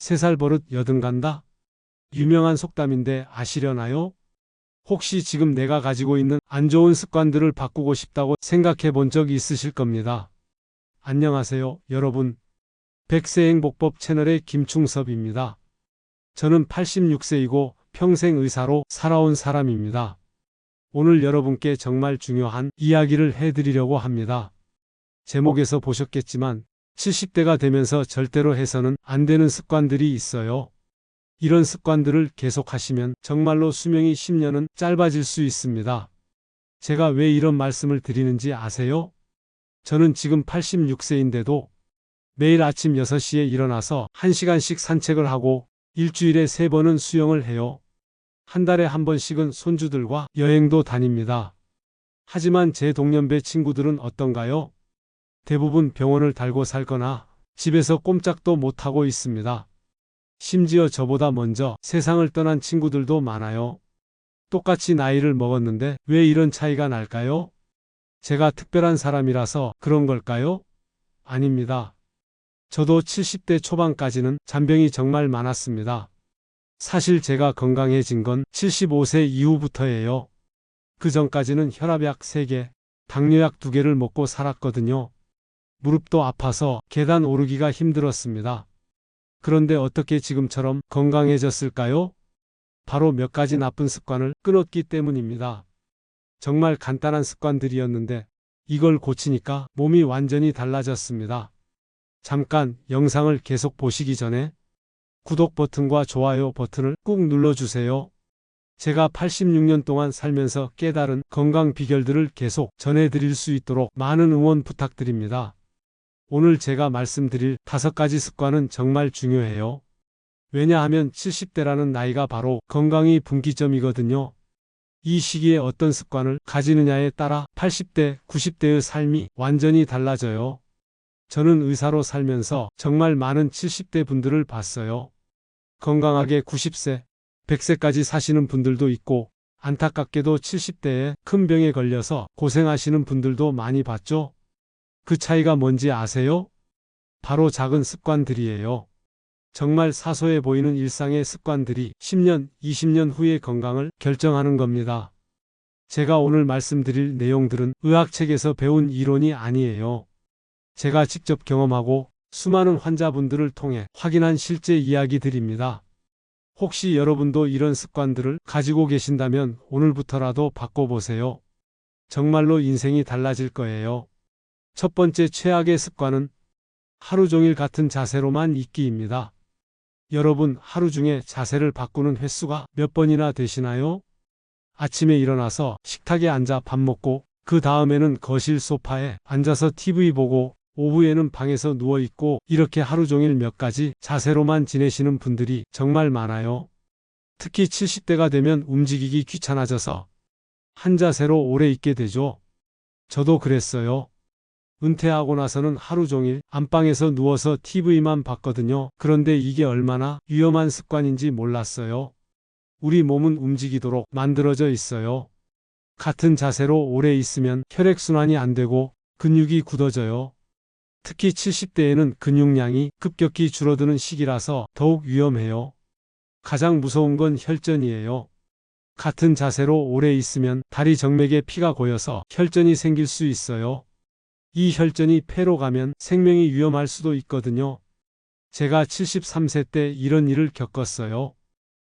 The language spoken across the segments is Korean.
3살 버릇 여든 간다. 유명한 속담인데 아시려나요? 혹시 지금 내가 가지고 있는 안 좋은 습관들을 바꾸고 싶다고 생각해 본 적 있으실 겁니다. 안녕하세요, 여러분. 백세행복법 채널의 김충섭입니다. 저는 86세이고 평생 의사로 살아온 사람입니다. 오늘 여러분께 정말 중요한 이야기를 해드리려고 합니다. 제목에서 보셨겠지만 70대가 되면서 절대로 해서는 안 되는 습관들이 있어요. 이런 습관들을 계속하시면 정말로 수명이 10년은 짧아질 수 있습니다. 제가 왜 이런 말씀을 드리는지 아세요? 저는 지금 86세인데도 매일 아침 6시에 일어나서 1시간씩 산책을 하고 일주일에 3번은 수영을 해요. 한 달에 한 번씩은 손주들과 여행도 다닙니다. 하지만 제 동년배 친구들은 어떤가요? 대부분 병원을 달고 살거나 집에서 꼼짝도 못하고 있습니다. 심지어 저보다 먼저 세상을 떠난 친구들도 많아요. 똑같이 나이를 먹었는데 왜 이런 차이가 날까요? 제가 특별한 사람이라서 그런 걸까요? 아닙니다. 저도 70대 초반까지는 잔병이 정말 많았습니다. 사실 제가 건강해진 건 75세 이후부터예요. 그 전까지는 혈압약 3개, 당뇨약 2개를 먹고 살았거든요. 무릎도 아파서 계단 오르기가 힘들었습니다. 그런데 어떻게 지금처럼 건강해졌을까요? 바로 몇 가지 나쁜 습관을 끊었기 때문입니다. 정말 간단한 습관들이었는데 이걸 고치니까 몸이 완전히 달라졌습니다. 잠깐 영상을 계속 보시기 전에 구독 버튼과 좋아요 버튼을 꾹 눌러주세요. 제가 86년 동안 살면서 깨달은 건강 비결들을 계속 전해드릴 수 있도록 많은 응원 부탁드립니다. 오늘 제가 말씀드릴 5가지 습관은 정말 중요해요. 왜냐하면 70대라는 나이가 바로 건강이 분기점이거든요. 이 시기에 어떤 습관을 가지느냐에 따라 80대, 90대의 삶이 완전히 달라져요. 저는 의사로 살면서 정말 많은 70대 분들을 봤어요. 건강하게 90세, 100세까지 사시는 분들도 있고 안타깝게도 70대에 큰 병에 걸려서 고생하시는 분들도 많이 봤죠. 그 차이가 뭔지 아세요? 바로 작은 습관들이에요. 정말 사소해 보이는 일상의 습관들이 10년, 20년 후의 건강을 결정하는 겁니다. 제가 오늘 말씀드릴 내용들은 의학책에서 배운 이론이 아니에요. 제가 직접 경험하고 수많은 환자분들을 통해 확인한 실제 이야기들입니다. 혹시 여러분도 이런 습관들을 가지고 계신다면 오늘부터라도 바꿔보세요. 정말로 인생이 달라질 거예요. 첫 번째 최악의 습관은 하루 종일 같은 자세로만 있기입니다. 여러분 하루 중에 자세를 바꾸는 횟수가 몇 번이나 되시나요? 아침에 일어나서 식탁에 앉아 밥 먹고 그 다음에는 거실 소파에 앉아서 TV 보고 오후에는 방에서 누워있고 이렇게 하루 종일 몇 가지 자세로만 지내시는 분들이 정말 많아요. 특히 70대가 되면 움직이기 귀찮아져서 한 자세로 오래 있게 되죠. 저도 그랬어요. 은퇴하고 나서는 하루 종일 안방에서 누워서 TV만 봤거든요. 그런데 이게 얼마나 위험한 습관인지 몰랐어요. 우리 몸은 움직이도록 만들어져 있어요. 같은 자세로 오래 있으면 혈액순환이 안 되고 근육이 굳어져요. 특히 70대에는 근육량이 급격히 줄어드는 시기라서 더욱 위험해요. 가장 무서운 건 혈전이에요. 같은 자세로 오래 있으면 다리 정맥에 피가 고여서 혈전이 생길 수 있어요. 이 혈전이 폐로 가면 생명이 위험할 수도 있거든요. 제가 73세 때 이런 일을 겪었어요.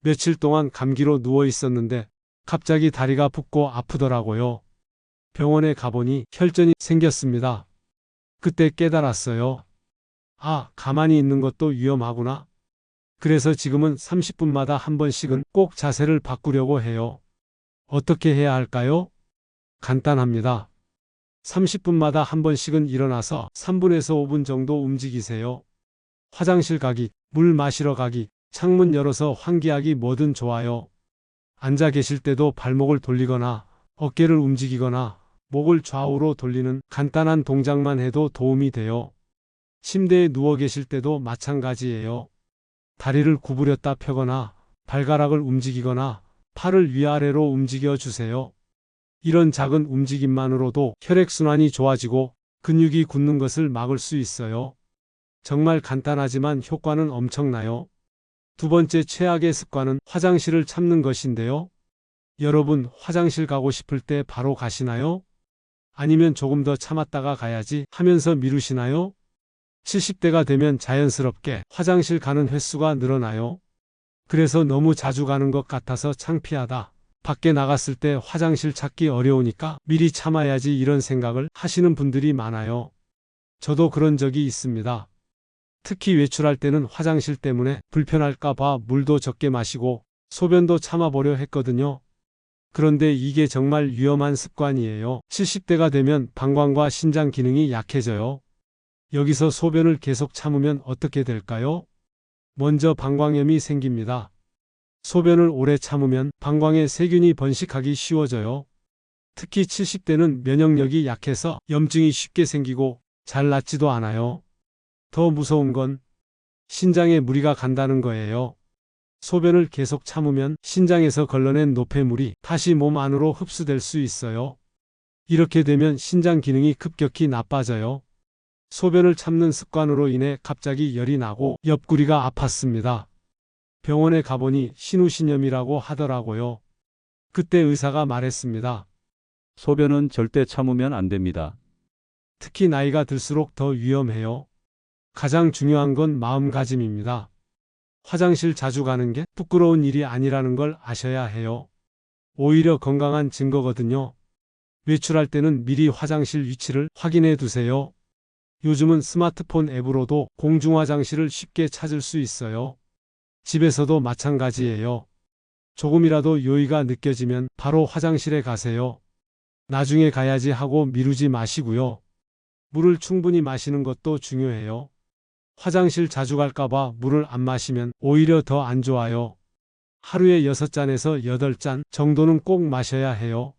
며칠 동안 감기로 누워 있었는데 갑자기 다리가 붓고 아프더라고요. 병원에 가보니 혈전이 생겼습니다. 그때 깨달았어요. 아, 가만히 있는 것도 위험하구나. 그래서 지금은 30분마다 한 번씩은 꼭 자세를 바꾸려고 해요. 어떻게 해야 할까요? 간단합니다. 30분마다 한 번씩은 일어나서 3분에서 5분 정도 움직이세요. 화장실 가기, 물 마시러 가기, 창문 열어서 환기하기 뭐든 좋아요. 앉아 계실 때도 발목을 돌리거나 어깨를 움직이거나 목을 좌우로 돌리는 간단한 동작만 해도 도움이 돼요. 침대에 누워 계실 때도 마찬가지예요. 다리를 구부렸다 펴거나 발가락을 움직이거나 팔을 위아래로 움직여 주세요. 이런 작은 움직임만으로도 혈액순환이 좋아지고 근육이 굳는 것을 막을 수 있어요. 정말 간단하지만 효과는 엄청나요. 두 번째 최악의 습관은 화장실을 참는 것인데요. 여러분, 화장실 가고 싶을 때 바로 가시나요? 아니면 조금 더 참았다가 가야지 하면서 미루시나요? 70대가 되면 자연스럽게 화장실 가는 횟수가 늘어나요. 그래서 너무 자주 가는 것 같아서 창피하다. 밖에 나갔을 때 화장실 찾기 어려우니까 미리 참아야지 이런 생각을 하시는 분들이 많아요. 저도 그런 적이 있습니다. 특히 외출할 때는 화장실 때문에 불편할까 봐 물도 적게 마시고 소변도 참아보려 했거든요. 그런데 이게 정말 위험한 습관이에요. 70대가 되면 방광과 신장 기능이 약해져요. 여기서 소변을 계속 참으면 어떻게 될까요? 먼저 방광염이 생깁니다. 소변을 오래 참으면 방광에 세균이 번식하기 쉬워져요. 특히 70대는 면역력이 약해서 염증이 쉽게 생기고 잘 낫지도 않아요. 더 무서운 건 신장에 무리가 간다는 거예요. 소변을 계속 참으면 신장에서 걸러낸 노폐물이 다시 몸 안으로 흡수될 수 있어요. 이렇게 되면 신장 기능이 급격히 나빠져요. 소변을 참는 습관으로 인해 갑자기 열이 나고 옆구리가 아팠습니다. 병원에 가보니 신우신염이라고 하더라고요. 그때 의사가 말했습니다. 소변은 절대 참으면 안 됩니다. 특히 나이가 들수록 더 위험해요. 가장 중요한 건 마음가짐입니다. 화장실 자주 가는 게 부끄러운 일이 아니라는 걸 아셔야 해요. 오히려 건강한 증거거든요. 외출할 때는 미리 화장실 위치를 확인해 두세요. 요즘은 스마트폰 앱으로도 공중화장실을 쉽게 찾을 수 있어요. 집에서도 마찬가지예요. 조금이라도 요의가 느껴지면 바로 화장실에 가세요. 나중에 가야지 하고 미루지 마시고요. 물을 충분히 마시는 것도 중요해요. 화장실 자주 갈까봐 물을 안 마시면 오히려 더 안 좋아요. 하루에 6잔에서 8잔 정도는 꼭 마셔야 해요.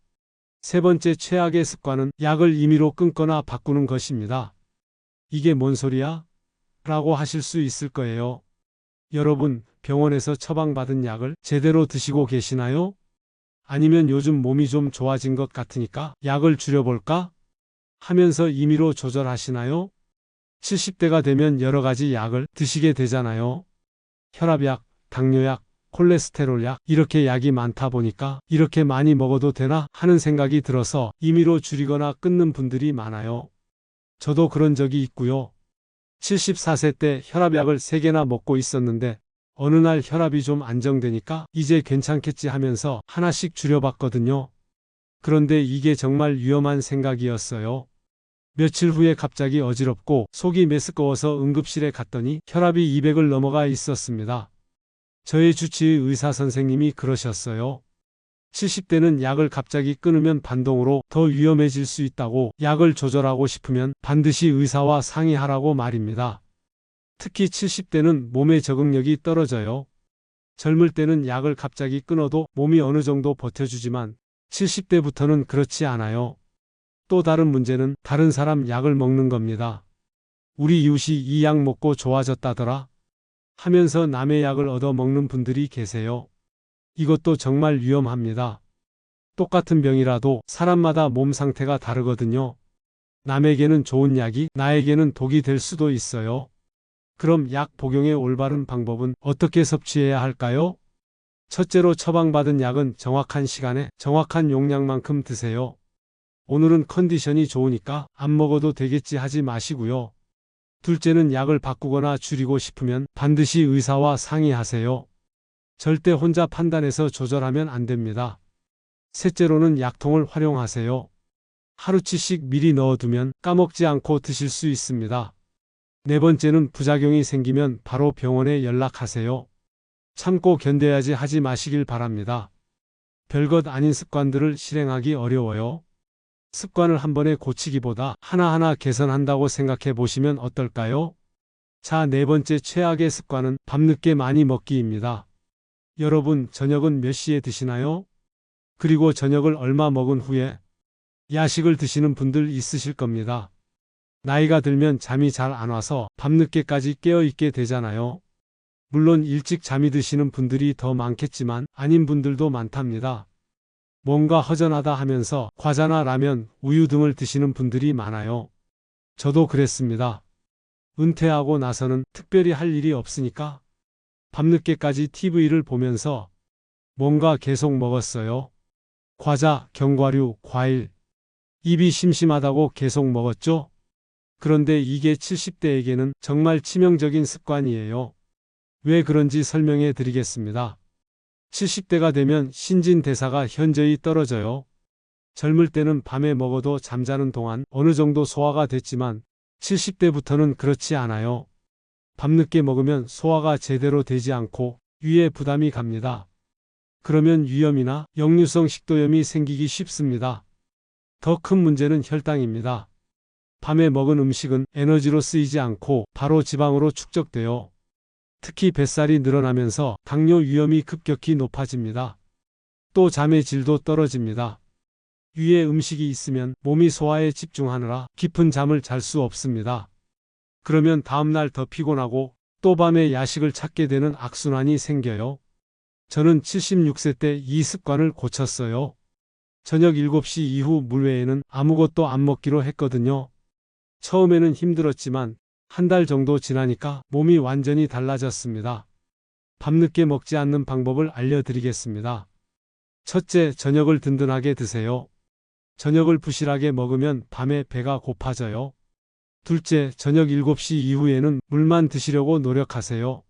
세 번째 최악의 습관은 약을 임의로 끊거나 바꾸는 것입니다. 이게 뭔 소리야? 라고 하실 수 있을 거예요. 여러분, 병원에서 처방받은 약을 제대로 드시고 계시나요? 아니면 요즘 몸이 좀 좋아진 것 같으니까 약을 줄여볼까? 하면서 임의로 조절하시나요? 70대가 되면 여러 가지 약을 드시게 되잖아요. 혈압약, 당뇨약, 콜레스테롤약, 이렇게 약이 많다 보니까 이렇게 많이 먹어도 되나 하는 생각이 들어서 임의로 줄이거나 끊는 분들이 많아요. 저도 그런 적이 있고요. 74세 때 혈압약을 3개나 먹고 있었는데 어느 날 혈압이 좀 안정되니까 이제 괜찮겠지 하면서 하나씩 줄여봤거든요. 그런데 이게 정말 위험한 생각이었어요. 며칠 후에 갑자기 어지럽고 속이 메스꺼워서 응급실에 갔더니 혈압이 200을 넘어가 있었습니다. 저의 주치의 의사 선생님이 그러셨어요. 70대는 약을 갑자기 끊으면 반동으로 더 위험해질 수 있다고 약을 조절하고 싶으면 반드시 의사와 상의하라고 말입니다. 특히 70대는 몸의 적응력이 떨어져요. 젊을 때는 약을 갑자기 끊어도 몸이 어느 정도 버텨주지만 70대부터는 그렇지 않아요. 또 다른 문제는 다른 사람 약을 먹는 겁니다. 우리 이웃이 이 약 먹고 좋아졌다더라 하면서 남의 약을 얻어 먹는 분들이 계세요. 이것도 정말 위험합니다. 똑같은 병이라도 사람마다 몸 상태가 다르거든요. 남에게는 좋은 약이 나에게는 독이 될 수도 있어요. 그럼 약 복용의 올바른 방법은 어떻게 섭취해야 할까요? 첫째로 처방받은 약은 정확한 시간에 정확한 용량만큼 드세요. 오늘은 컨디션이 좋으니까 안 먹어도 되겠지 하지 마시고요. 둘째는 약을 바꾸거나 줄이고 싶으면 반드시 의사와 상의하세요. 절대 혼자 판단해서 조절하면 안 됩니다. 셋째로는 약통을 활용하세요. 하루치씩 미리 넣어두면 까먹지 않고 드실 수 있습니다. 네 번째는 부작용이 생기면 바로 병원에 연락하세요. 참고 견뎌야지 하지 마시길 바랍니다. 별것 아닌 습관들을 실행하기 어려워요. 습관을 한 번에 고치기보다 하나하나 개선한다고 생각해 보시면 어떨까요? 자, 네 번째 최악의 습관은 밤늦게 많이 먹기입니다. 여러분, 저녁은 몇 시에 드시나요? 그리고 저녁을 얼마 먹은 후에 야식을 드시는 분들 있으실 겁니다. 나이가 들면 잠이 잘 안 와서 밤늦게까지 깨어 있게 되잖아요. 물론 일찍 잠이 드시는 분들이 더 많겠지만 아닌 분들도 많답니다. 뭔가 허전하다 하면서 과자나 라면, 우유 등을 드시는 분들이 많아요. 저도 그랬습니다. 은퇴하고 나서는 특별히 할 일이 없으니까 밤늦게까지 TV를 보면서 뭔가 계속 먹었어요. 과자, 견과류, 과일. 입이 심심하다고 계속 먹었죠? 그런데 이게 70대에게는 정말 치명적인 습관이에요. 왜 그런지 설명해 드리겠습니다. 70대가 되면 신진대사가 현저히 떨어져요. 젊을 때는 밤에 먹어도 잠자는 동안 어느 정도 소화가 됐지만 70대부터는 그렇지 않아요. 밤늦게 먹으면 소화가 제대로 되지 않고 위에 부담이 갑니다. 그러면 위염이나 역류성 식도염이 생기기 쉽습니다. 더 큰 문제는 혈당입니다. 밤에 먹은 음식은 에너지로 쓰이지 않고 바로 지방으로 축적돼요. 특히 뱃살이 늘어나면서 당뇨 위험이 급격히 높아집니다. 또 잠의 질도 떨어집니다. 위에 음식이 있으면 몸이 소화에 집중하느라 깊은 잠을 잘 수 없습니다. 그러면 다음날 더 피곤하고 또 밤에 야식을 찾게 되는 악순환이 생겨요. 저는 76세 때 이 습관을 고쳤어요. 저녁 7시 이후 물외에는 아무것도 안 먹기로 했거든요. 처음에는 힘들었지만 한 달 정도 지나니까 몸이 완전히 달라졌습니다. 밤늦게 먹지 않는 방법을 알려드리겠습니다. 첫째, 저녁을 든든하게 드세요. 저녁을 부실하게 먹으면 밤에 배가 고파져요. 둘째, 저녁 7시 이후에는 물만 드시려고 노력하세요.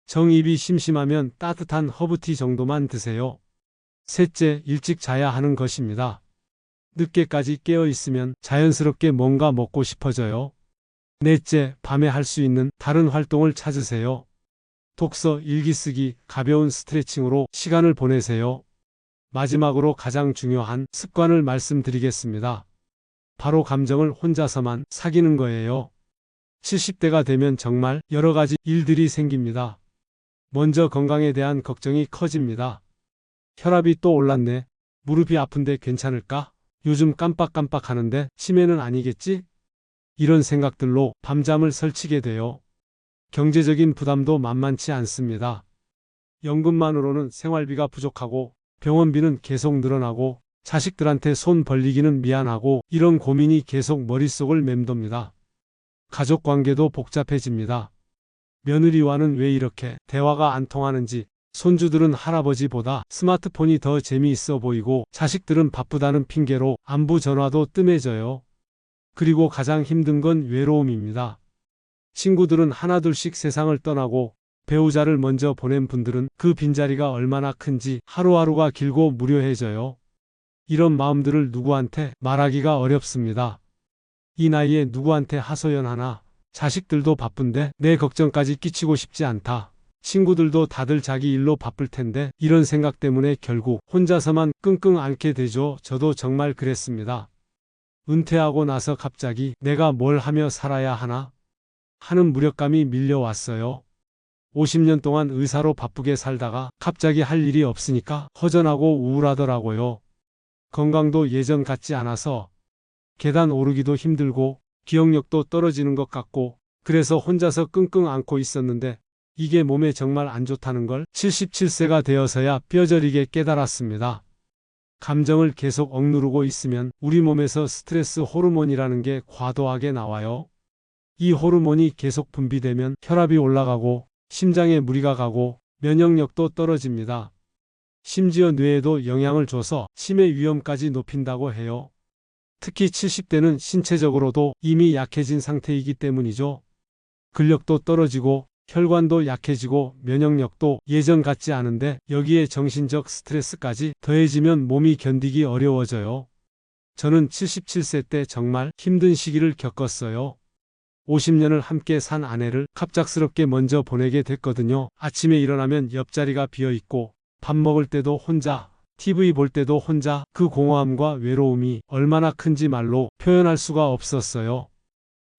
정입이 심심하면 따뜻한 허브티 정도만 드세요. 셋째, 일찍 자야 하는 것입니다. 늦게까지 깨어 있으면 자연스럽게 뭔가 먹고 싶어져요. 넷째, 밤에 할 수 있는 다른 활동을 찾으세요. 독서, 일기 쓰기, 가벼운 스트레칭으로 시간을 보내세요. 마지막으로 가장 중요한 습관을 말씀드리겠습니다. 바로 감정을 혼자서만 사귀는 거예요. 70대가 되면 정말 여러 가지 일들이 생깁니다. 먼저 건강에 대한 걱정이 커집니다. 혈압이 또 올랐네. 무릎이 아픈데 괜찮을까? 요즘 깜빡깜빡 하는데 치매는 아니겠지? 이런 생각들로 밤잠을 설치게 돼요. 경제적인 부담도 만만치 않습니다. 연금만으로는 생활비가 부족하고 병원비는 계속 늘어나고 자식들한테 손 벌리기는 미안하고 이런 고민이 계속 머릿속을 맴돕니다. 가족관계도 복잡해집니다. 며느리와는 왜 이렇게 대화가 안 통하는지, 손주들은 할아버지보다 스마트폰이 더 재미있어 보이고 자식들은 바쁘다는 핑계로 안부 전화도 뜸해져요. 그리고 가장 힘든 건 외로움입니다. 친구들은 하나둘씩 세상을 떠나고 배우자를 먼저 보낸 분들은 그 빈자리가 얼마나 큰지 하루하루가 길고 무료해져요. 이런 마음들을 누구한테 말하기가 어렵습니다. 이 나이에 누구한테 하소연하나. 자식들도 바쁜데 내 걱정까지 끼치고 싶지 않다. 친구들도 다들 자기 일로 바쁠 텐데 이런 생각 때문에 결국 혼자서만 끙끙 앓게 되죠. 저도 정말 그랬습니다. 은퇴하고 나서 갑자기 내가 뭘 하며 살아야 하나 하는 무력감이 밀려왔어요. 50년 동안 의사로 바쁘게 살다가 갑자기 할 일이 없으니까 허전하고 우울하더라고요. 건강도 예전 같지 않아서 계단 오르기도 힘들고 기억력도 떨어지는 것 같고 그래서 혼자서 끙끙 앓고 있었는데 이게 몸에 정말 안 좋다는 걸 77세가 되어서야 뼈저리게 깨달았습니다. 감정을 계속 억누르고 있으면 우리 몸에서 스트레스 호르몬이라는 게 과도하게 나와요. 이 호르몬이 계속 분비되면 혈압이 올라가고 심장에 무리가 가고 면역력도 떨어집니다. 심지어 뇌에도 영향을 줘서 치매 위험까지 높인다고 해요. 특히 70대는 신체적으로도 이미 약해진 상태이기 때문이죠. 근력도 떨어지고 혈관도 약해지고 면역력도 예전 같지 않은데 여기에 정신적 스트레스까지 더해지면 몸이 견디기 어려워져요. 저는 77세 때 정말 힘든 시기를 겪었어요. 50년을 함께 산 아내를 갑작스럽게 먼저 보내게 됐거든요. 아침에 일어나면 옆자리가 비어있고 밥 먹을 때도 혼자, TV 볼 때도 혼자. 그 공허함과 외로움이 얼마나 큰지 말로 표현할 수가 없었어요.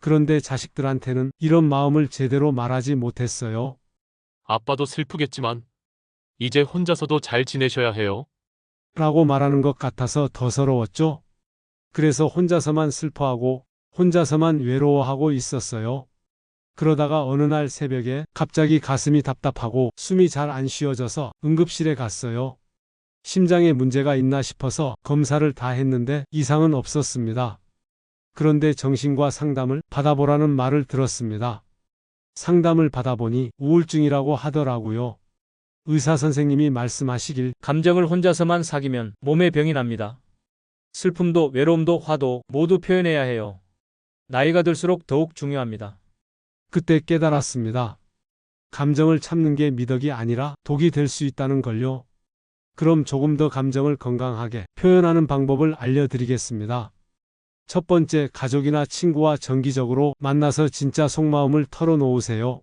그런데 자식들한테는 이런 마음을 제대로 말하지 못했어요. 아빠도 슬프겠지만 이제 혼자서도 잘 지내셔야 해요. 라고 말하는 것 같아서 더 서러웠죠. 그래서 혼자서만 슬퍼하고 혼자서만 외로워하고 있었어요. 그러다가 어느 날 새벽에 갑자기 가슴이 답답하고 숨이 잘 안 쉬어져서 응급실에 갔어요. 심장에 문제가 있나 싶어서 검사를 다 했는데 이상은 없었습니다. 그런데 정신과 상담을 받아보라는 말을 들었습니다. 상담을 받아보니 우울증이라고 하더라고요. 의사 선생님이 말씀하시길 감정을 혼자서만 사귀면 몸에 병이 납니다. 슬픔도 외로움도 화도 모두 표현해야 해요. 나이가 들수록 더욱 중요합니다. 그때 깨달았습니다. 감정을 참는 게 미덕이 아니라 독이 될 수 있다는 걸요. 그럼 조금 더 감정을 건강하게 표현하는 방법을 알려드리겠습니다. 첫 번째, 가족이나 친구와 정기적으로 만나서 진짜 속마음을 털어놓으세요.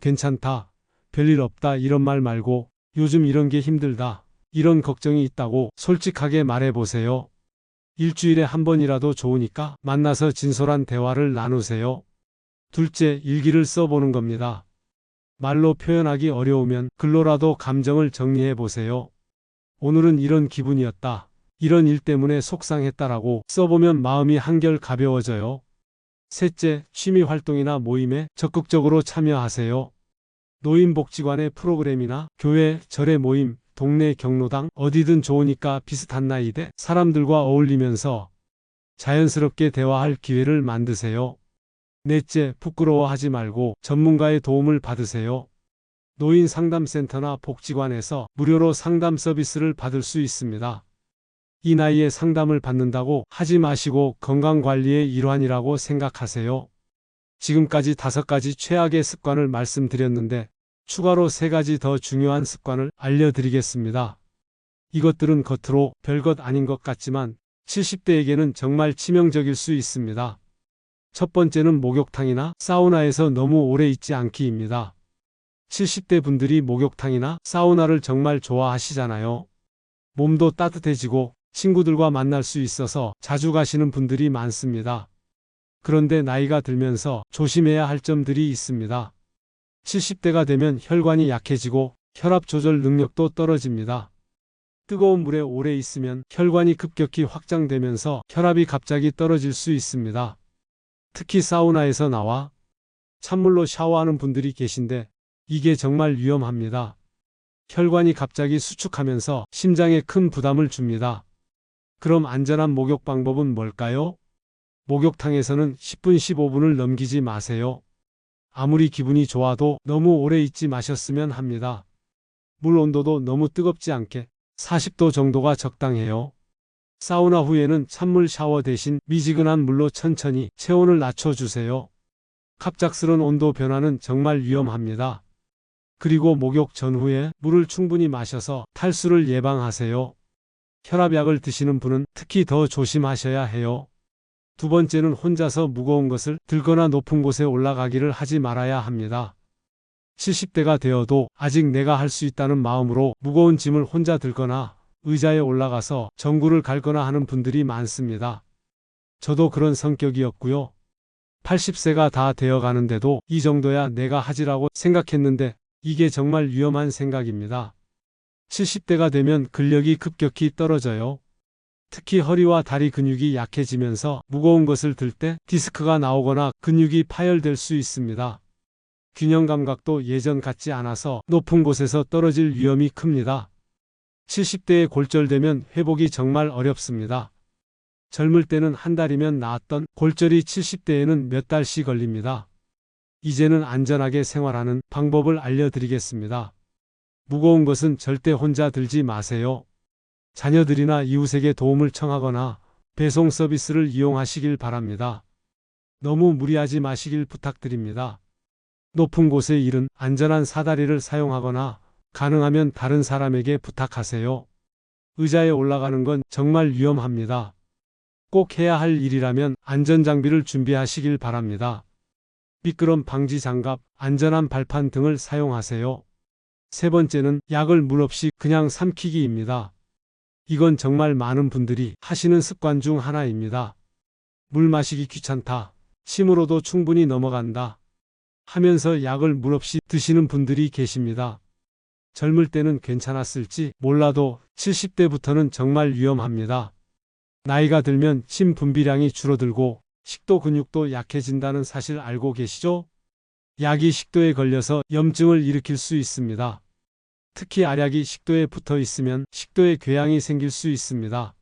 괜찮다, 별일 없다 이런 말 말고 요즘 이런 게 힘들다, 이런 걱정이 있다고 솔직하게 말해보세요. 일주일에 한 번이라도 좋으니까 만나서 진솔한 대화를 나누세요. 둘째, 일기를 써보는 겁니다. 말로 표현하기 어려우면 글로라도 감정을 정리해보세요. 오늘은 이런 기분이었다, 이런 일 때문에 속상했다라고 써보면 마음이 한결 가벼워져요. 셋째, 취미 활동이나 모임에 적극적으로 참여하세요. 노인복지관의 프로그램이나 교회, 절의 모임, 동네 경로당 어디든 좋으니까 비슷한 나이대 사람들과 어울리면서 자연스럽게 대화할 기회를 만드세요. 넷째, 부끄러워하지 말고 전문가의 도움을 받으세요. 노인 상담센터나 복지관에서 무료로 상담 서비스를 받을 수 있습니다. 이 나이에 상담을 받는다고 하지 마시고 건강관리의 일환이라고 생각하세요. 지금까지 5가지 최악의 습관을 말씀드렸는데 추가로 3가지 더 중요한 습관을 알려드리겠습니다. 이것들은 겉으로 별것 아닌 것 같지만 70대에게는 정말 치명적일 수 있습니다. 첫 번째는 목욕탕이나 사우나에서 너무 오래 있지 않기입니다. 70대 분들이 목욕탕이나 사우나를 정말 좋아하시잖아요. 몸도 따뜻해지고 친구들과 만날 수 있어서 자주 가시는 분들이 많습니다. 그런데 나이가 들면서 조심해야 할 점들이 있습니다. 70대가 되면 혈관이 약해지고 혈압 조절 능력도 떨어집니다. 뜨거운 물에 오래 있으면 혈관이 급격히 확장되면서 혈압이 갑자기 떨어질 수 있습니다. 특히 사우나에서 나와 찬물로 샤워하는 분들이 계신데 이게 정말 위험합니다. 혈관이 갑자기 수축하면서 심장에 큰 부담을 줍니다. 그럼 안전한 목욕 방법은 뭘까요? 목욕탕에서는 10분, 15분을 넘기지 마세요. 아무리 기분이 좋아도 너무 오래 있지 마셨으면 합니다. 물 온도도 너무 뜨겁지 않게 40도 정도가 적당해요. 사우나 후에는 찬물 샤워 대신 미지근한 물로 천천히 체온을 낮춰주세요. 갑작스런 온도 변화는 정말 위험합니다. 그리고 목욕 전후에 물을 충분히 마셔서 탈수를 예방하세요. 혈압약을 드시는 분은 특히 더 조심하셔야 해요. 두 번째는 혼자서 무거운 것을 들거나 높은 곳에 올라가기를 하지 말아야 합니다. 70대가 되어도 아직 내가 할 수 있다는 마음으로 무거운 짐을 혼자 들거나 의자에 올라가서 전구를 갈거나 하는 분들이 많습니다. 저도 그런 성격이었고요. 80세가 다 되어가는데도 이 정도야 내가 하지라고 생각했는데 이게 정말 위험한 생각입니다. 70대가 되면 근력이 급격히 떨어져요. 특히 허리와 다리 근육이 약해지면서 무거운 것을 들 때 디스크가 나오거나 근육이 파열될 수 있습니다. 균형 감각도 예전 같지 않아서 높은 곳에서 떨어질 위험이 큽니다. 70대에 골절되면 회복이 정말 어렵습니다. 젊을 때는 한 달이면 나았던 골절이 70대에는 몇 달씩 걸립니다. 이제는 안전하게 생활하는 방법을 알려드리겠습니다. 무거운 것은 절대 혼자 들지 마세요. 자녀들이나 이웃에게 도움을 청하거나 배송 서비스를 이용하시길 바랍니다. 너무 무리하지 마시길 부탁드립니다. 높은 곳의 일은 안전한 사다리를 사용하거나 가능하면 다른 사람에게 부탁하세요. 의자에 올라가는 건 정말 위험합니다. 꼭 해야 할 일이라면 안전장비를 준비하시길 바랍니다. 미끄럼 방지 장갑, 안전한 발판 등을 사용하세요. 세 번째는 약을 물 없이 그냥 삼키기입니다. 이건 정말 많은 분들이 하시는 습관 중 하나입니다. 물 마시기 귀찮다, 침으로도 충분히 넘어간다 하면서 약을 물 없이 드시는 분들이 계십니다. 젊을 때는 괜찮았을지 몰라도 70대부터는 정말 위험합니다. 나이가 들면 침 분비량이 줄어들고 식도 근육도 약해진다는 사실 알고 계시죠? 약이 식도에 걸려서 염증을 일으킬 수 있습니다. 특히 알약이 식도에 붙어 있으면 식도에 궤양이 생길 수 있습니다.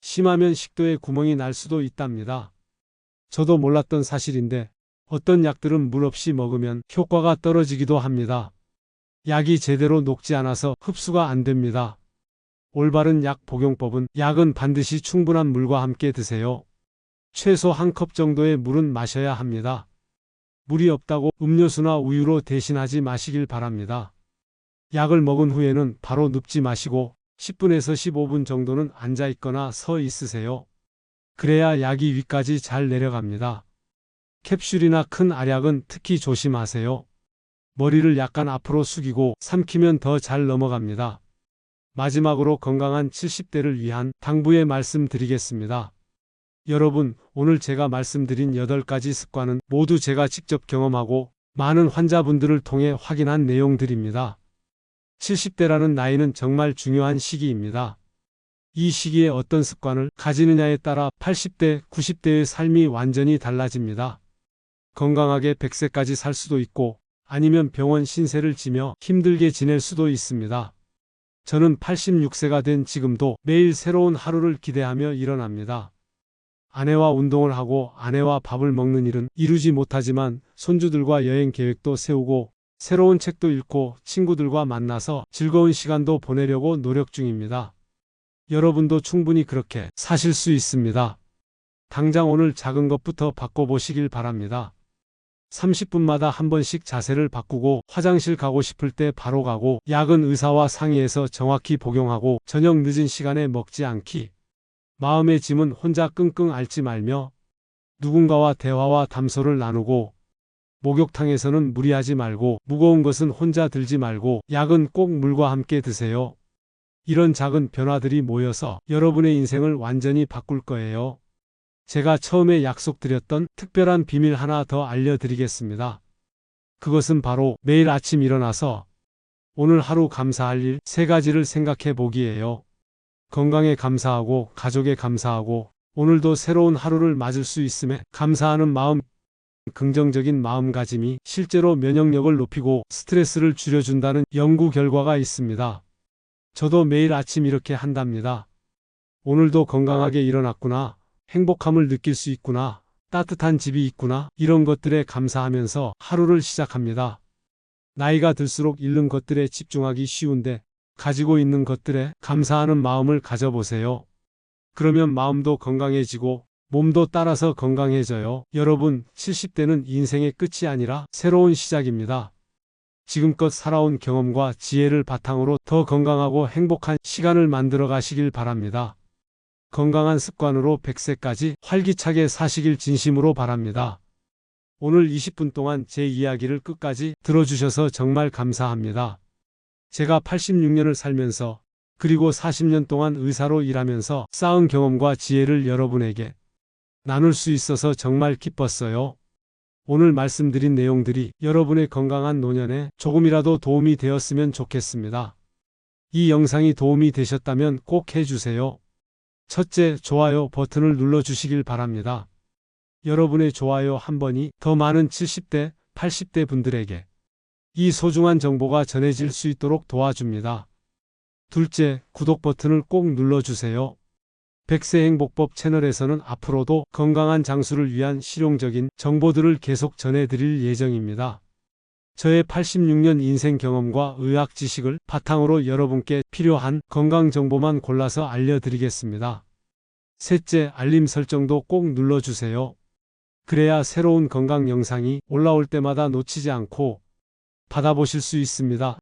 심하면 식도에 구멍이 날 수도 있답니다. 저도 몰랐던 사실인데 어떤 약들은 물 없이 먹으면 효과가 떨어지기도 합니다. 약이 제대로 녹지 않아서 흡수가 안 됩니다. 올바른 약 복용법은 약은 반드시 충분한 물과 함께 드세요. 최소 한 컵 정도의 물은 마셔야 합니다. 물이 없다고 음료수나 우유로 대신하지 마시길 바랍니다. 약을 먹은 후에는 바로 눕지 마시고 10분에서 15분 정도는 앉아 있거나 서 있으세요. 그래야 약이 위까지 잘 내려갑니다. 캡슐이나 큰 알약은 특히 조심하세요. 머리를 약간 앞으로 숙이고 삼키면 더 잘 넘어갑니다. 마지막으로 건강한 70대를 위한 당부의 말씀 드리겠습니다. 여러분, 오늘 제가 말씀드린 8가지 습관은 모두 제가 직접 경험하고 많은 환자분들을 통해 확인한 내용들입니다. 70대라는 나이는 정말 중요한 시기입니다. 이 시기에 어떤 습관을 가지느냐에 따라 80대, 90대의 삶이 완전히 달라집니다. 건강하게 100세까지 살 수도 있고 아니면 병원 신세를 지며 힘들게 지낼 수도 있습니다. 저는 86세가 된 지금도 매일 새로운 하루를 기대하며 일어납니다. 아내와 운동을 하고 아내와 밥을 먹는 일은 이루지 못하지만 손주들과 여행 계획도 세우고 새로운 책도 읽고 친구들과 만나서 즐거운 시간도 보내려고 노력 중입니다. 여러분도 충분히 그렇게 사실 수 있습니다. 당장 오늘 작은 것부터 바꿔보시길 바랍니다. 30분마다 한 번씩 자세를 바꾸고 화장실 가고 싶을 때 바로 가고 약은 의사와 상의해서 정확히 복용하고 저녁 늦은 시간에 먹지 않기. 마음의 짐은 혼자 끙끙 앓지 말며 누군가와 대화와 담소를 나누고 목욕탕에서는 무리하지 말고 무거운 것은 혼자 들지 말고 약은 꼭 물과 함께 드세요. 이런 작은 변화들이 모여서 여러분의 인생을 완전히 바꿀 거예요. 제가 처음에 약속드렸던 특별한 비밀 하나 더 알려드리겠습니다. 그것은 바로 매일 아침 일어나서 오늘 하루 감사할 일 3가지를 생각해 보기예요. 건강에 감사하고 가족에 감사하고 오늘도 새로운 하루를 맞을 수 있음에 감사하는 마음. 긍정적인 마음가짐이 실제로 면역력을 높이고 스트레스를 줄여준다는 연구 결과가 있습니다. 저도 매일 아침 이렇게 한답니다. 오늘도 건강하게 일어났구나. 행복함을 느낄 수 있구나. 따뜻한 집이 있구나. 이런 것들에 감사하면서 하루를 시작합니다. 나이가 들수록 잃는 것들에 집중하기 쉬운데 가지고 있는 것들에 감사하는 마음을 가져보세요. 그러면 마음도 건강해지고 몸도 따라서 건강해져요. 여러분, 70대는 인생의 끝이 아니라 새로운 시작입니다. 지금껏 살아온 경험과 지혜를 바탕으로 더 건강하고 행복한 시간을 만들어 가시길 바랍니다. 건강한 습관으로 100세까지 활기차게 사시길 진심으로 바랍니다. 오늘 20분 동안 제 이야기를 끝까지 들어주셔서 정말 감사합니다. 제가 86년을 살면서 그리고 40년 동안 의사로 일하면서 쌓은 경험과 지혜를 여러분에게 나눌 수 있어서 정말 기뻤어요. 오늘 말씀드린 내용들이 여러분의 건강한 노년에 조금이라도 도움이 되었으면 좋겠습니다. 이 영상이 도움이 되셨다면 꼭 해주세요. 첫째, 좋아요 버튼을 눌러주시길 바랍니다. 여러분의 좋아요 한 번이 더 많은 70대, 80대 분들에게 이 소중한 정보가 전해질 수 있도록 도와줍니다. 둘째, 구독 버튼을 꼭 눌러주세요. 100세 행복법 채널에서는 앞으로도 건강한 장수를 위한 실용적인 정보들을 계속 전해드릴 예정입니다. 저의 86년 인생 경험과 의학 지식을 바탕으로 여러분께 필요한 건강 정보만 골라서 알려드리겠습니다. 셋째, 알림 설정도 꼭 눌러주세요. 그래야 새로운 건강 영상이 올라올 때마다 놓치지 않고 받아보실 수 있습니다.